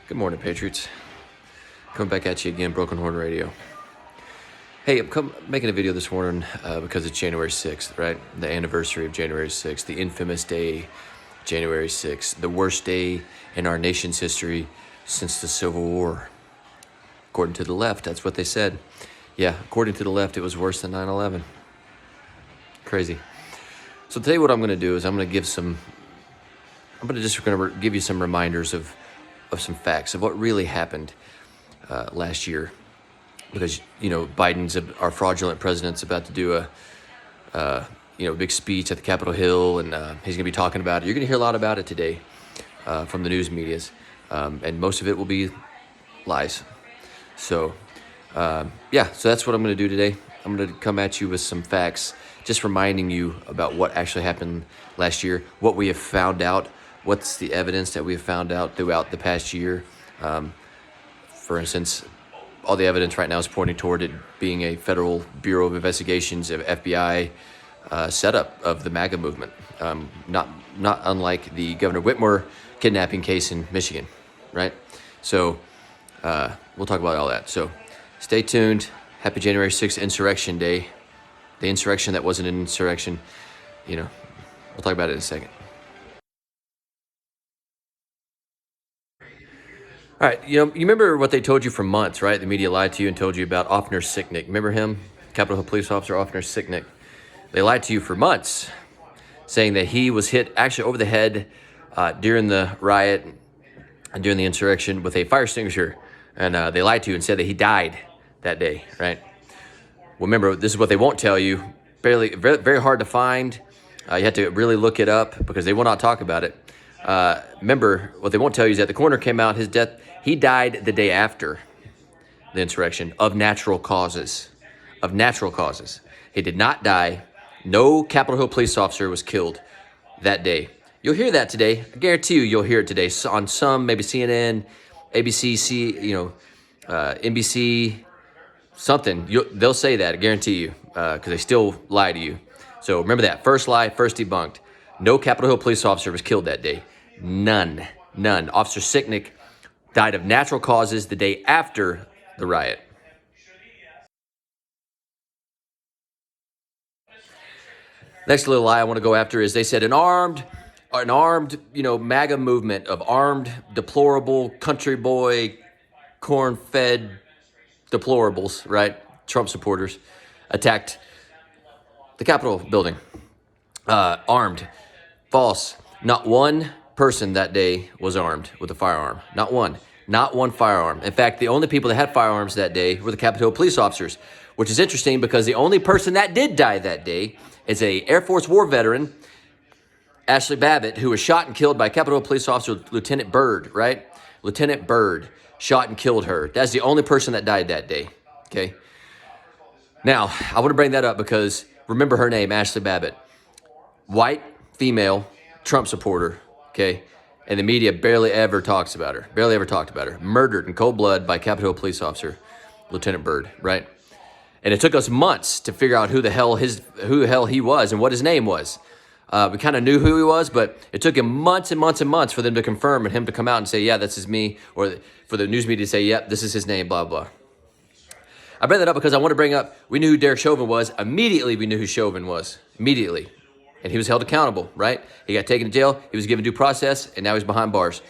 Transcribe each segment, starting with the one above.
Good morning, Patriots. Coming back at you again, Broken Horn Radio. Hey, I'm making a video this morning because it's January 6th, right? The anniversary of January 6th, the infamous day, January 6th, the worst day in our nation's history since the Civil War. According to the left, that's what they said. Yeah, according to the left, it was worse than 9/11. Crazy. So today what I'm going to do is I'm going to give you some reminders of some facts of what really happened last year, because our fraudulent president's about to do a big speech at the Capitol Hill, and he's going to be talking about it. You're going to hear a lot about it today from the news medias, and most of it will be lies. So so that's what I'm going to do today. I'm going to come at you with some facts, just reminding you about what actually happened last year, what we have found out. What's the evidence that we have found out throughout the past year? For instance, all the evidence right now is pointing toward it being a Federal Bureau of Investigations, of FBI setup of the MAGA movement, not unlike the Governor Whitmer kidnapping case in Michigan, right? So we'll talk about all that. So stay tuned. Happy January 6th Insurrection Day. The insurrection that wasn't an insurrection. We'll talk about it in a second. All right, you remember what they told you for months, right? The media lied to you and told you about Offner Sicknick. Remember him? Capitol Hill police officer Offner Sicknick. They lied to you for months, saying that he was hit actually over the head during the riot and during the insurrection with a fire extinguisher. And they lied to you and said that he died that day, right? Well, remember, this is what they won't tell you. Very, very hard to find. You have to really look it up because they will not talk about it. Remember, what they won't tell you is that the coroner came out, his death, he died the day after the insurrection of natural causes. Of natural causes. He did not die. No Capitol Hill police officer was killed that day. You'll hear that today. I guarantee you'll hear it today on some, maybe CNN, ABC, NBC, something. They'll say that, I guarantee you, because they still lie to you. So remember that. First lie, first debunked. No Capitol Hill police officer was killed that day. None. Officer Sicknick died of natural causes the day after the riot. Next little lie I want to go after is they said an armed, MAGA movement of armed, deplorable, country boy, corn-fed deplorables, right? Trump supporters attacked the Capitol building. Armed. False. Not one person that day was armed with a firearm. Not one. Not one firearm. In fact, the only people that had firearms that day were the Capitol police officers, which is interesting because the only person that did die that day is a Air Force war veteran, Ashley Babbitt, who was shot and killed by Capitol police officer Lieutenant Byrd, right? Lieutenant Byrd shot and killed her. That's the only person that died that day, okay? Now, I want to bring that up because remember her name, Ashley Babbitt. White, female, Trump supporter, okay? And the media barely ever talks about her. Barely ever talked about her. Murdered in cold blood by Capitol police officer, Lieutenant Byrd, right? And it took us months to figure out who the hell he was and what his name was. We kind of knew who he was, but it took him months and months and months for them to confirm and him to come out and say, yeah, this is me, or for the news media to say, yep, this is his name, blah, blah. I bring that up because I want to bring up, we knew who Derek Chauvin was. Immediately, we knew who Chauvin was. Immediately. And he was held accountable, right? He got taken to jail. He was given due process, and now he's behind bars.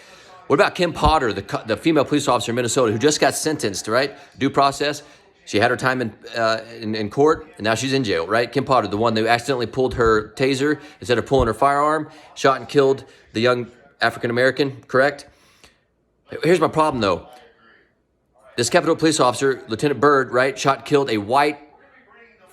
What about Kim Potter, the female police officer in Minnesota who just got sentenced, right? Due process. She had her time in court, and now she's in jail, right? Kim Potter, the one who accidentally pulled her taser instead of pulling her firearm, shot and killed the young African-American, correct? Here's my problem, though. This Capitol police officer, Lieutenant Byrd, right, shot and killed a white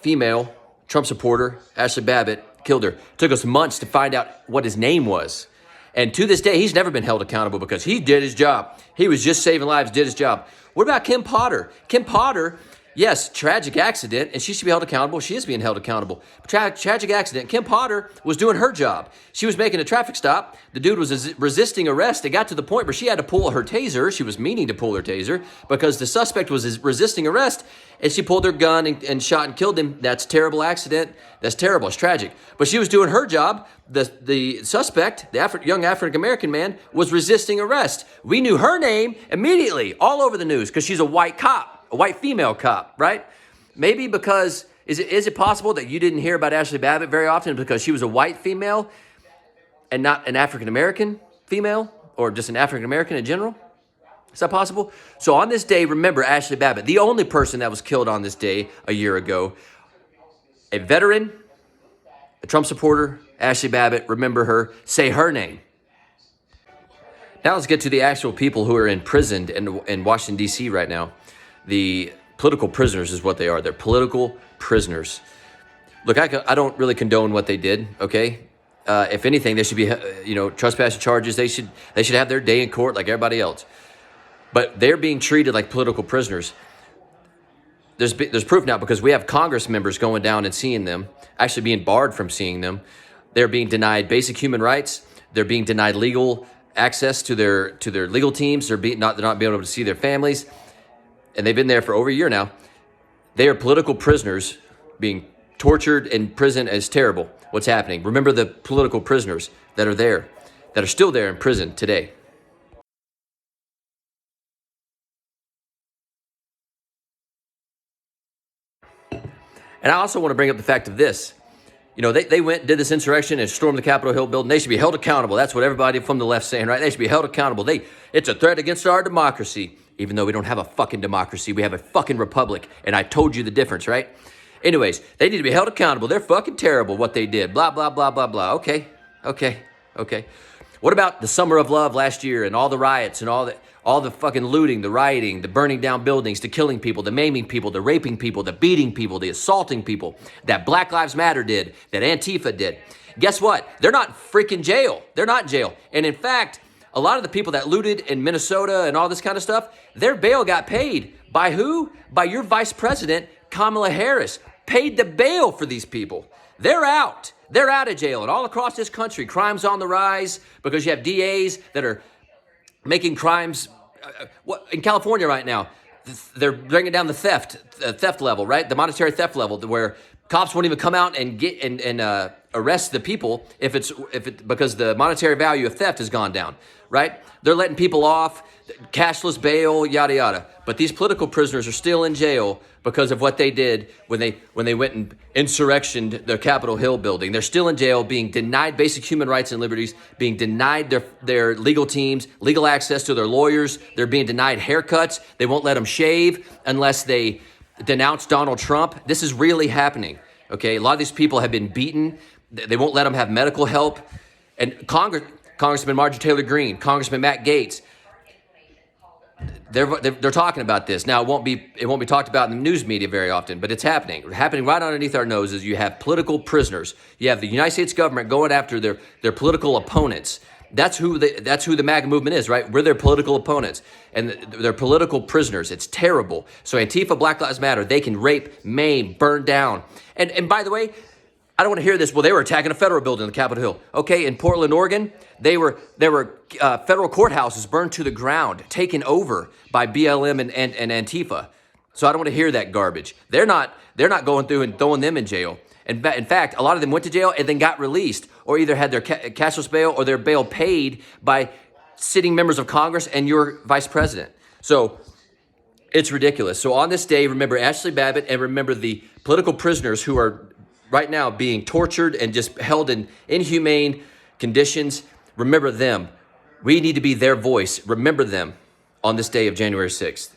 female Trump supporter, Ashley Babbitt, killed her. Took us months to find out what his name was. And to this day, he's never been held accountable because he did his job. He was just saving lives, did his job. What about Kim Potter? Kim Potter Yes, tragic accident, and she should be held accountable. She is being held accountable. Tragic accident. Kim Potter was doing her job. She was making a traffic stop. The dude was resisting arrest. It got to the point where she had to pull her taser. She was meaning to pull her taser because the suspect was resisting arrest, and she pulled her gun and shot and killed him. That's a terrible accident. That's terrible. It's tragic. But she was doing her job. The suspect, the young African-American man, was resisting arrest. We knew her name immediately, all over the news, because she's a white cop. A white female cop, right? Maybe because, is it possible that you didn't hear about Ashley Babbitt very often because she was a white female and not an African-American female or just an African-American in general? Is that possible? So on this day, remember Ashley Babbitt, the only person that was killed on this day a year ago, a veteran, a Trump supporter, Ashley Babbitt, remember her, say her name. Now let's get to the actual people who are imprisoned in Washington, D.C. right now. The political prisoners is what they are. They're political prisoners. Look, I don't really condone what they did, okay? If anything, they should be, trespassing charges. They should have their day in court like everybody else. But they're being treated like political prisoners. There's proof now because we have Congress members going down and seeing them, actually being barred from seeing them. They're being denied basic human rights. They're being denied legal access to their legal teams. They're not being able to see their families. And they've been there for over a year now. They are political prisoners being tortured in prison. It's terrible what's happening. Remember the political prisoners that are there, that are still there in prison today. And I also want to bring up the fact of this. They went and did this insurrection and stormed the Capitol Hill building. They should be held accountable. That's what everybody from the left's saying, right? They should be held accountable. It's a threat against our democracy. Even though we don't have a fucking democracy, we have a fucking republic. And I told you the difference, right? Anyways, they need to be held accountable. They're fucking terrible what they did. Blah, blah, blah, blah, blah. Okay. What about the Summer of Love last year and all the riots and all the fucking looting, the rioting, the burning down buildings, the killing people, the maiming people, the raping people, the beating people, the assaulting people that Black Lives Matter did, that Antifa did? Guess what? They're not freaking jail. They're not in jail. And in fact, a lot of the people that looted in Minnesota and all this kind of stuff, their bail got paid. By who? By your vice president, Kamala Harris. Paid the bail for these people. They're out. They're out of jail. And all across this country, crime's on the rise because you have DAs that are making crimes. In California right now, they're bringing down the theft level, right? The monetary theft level, where cops won't even come out and get and arrest the people because the monetary value of theft has gone down, right? They're letting people off, cashless bail, yada yada. But these political prisoners are still in jail because of what they did when they went and insurrectioned the Capitol Hill building. They're still in jail, being denied basic human rights and liberties, being denied their legal teams, legal access to their lawyers. They're being denied haircuts. They won't let them shave unless they denounce Donald Trump. This is really happening, okay? A lot of these people have been beaten. They won't let them have medical help. And Congressman Marjorie Taylor Greene, Congressman Matt Gaetz, they're talking about this. Now, it won't be talked about in the news media very often, but it's happening. Happening right underneath our noses. You have political prisoners. You have the United States government going after their political opponents. That's who the MAGA movement is, right? We're their political opponents, and they're political prisoners. It's terrible. So Antifa, Black Lives Matter, they can rape, maim, burn down. And by the way, I don't want to hear this. Well, they were attacking a federal building, the Capitol Hill. Okay, in Portland, Oregon, there were federal courthouses burned to the ground, taken over by BLM and Antifa. So I don't want to hear that garbage. They're not going through and throwing them in jail. In fact, a lot of them went to jail and then got released, or either had their cashless bail or their bail paid by sitting members of Congress and your vice president. So it's ridiculous. So on this day, remember Ashley Babbitt and remember the political prisoners who are right now being tortured and just held in inhumane conditions. Remember them. We need to be their voice. Remember them on this day of January 6th.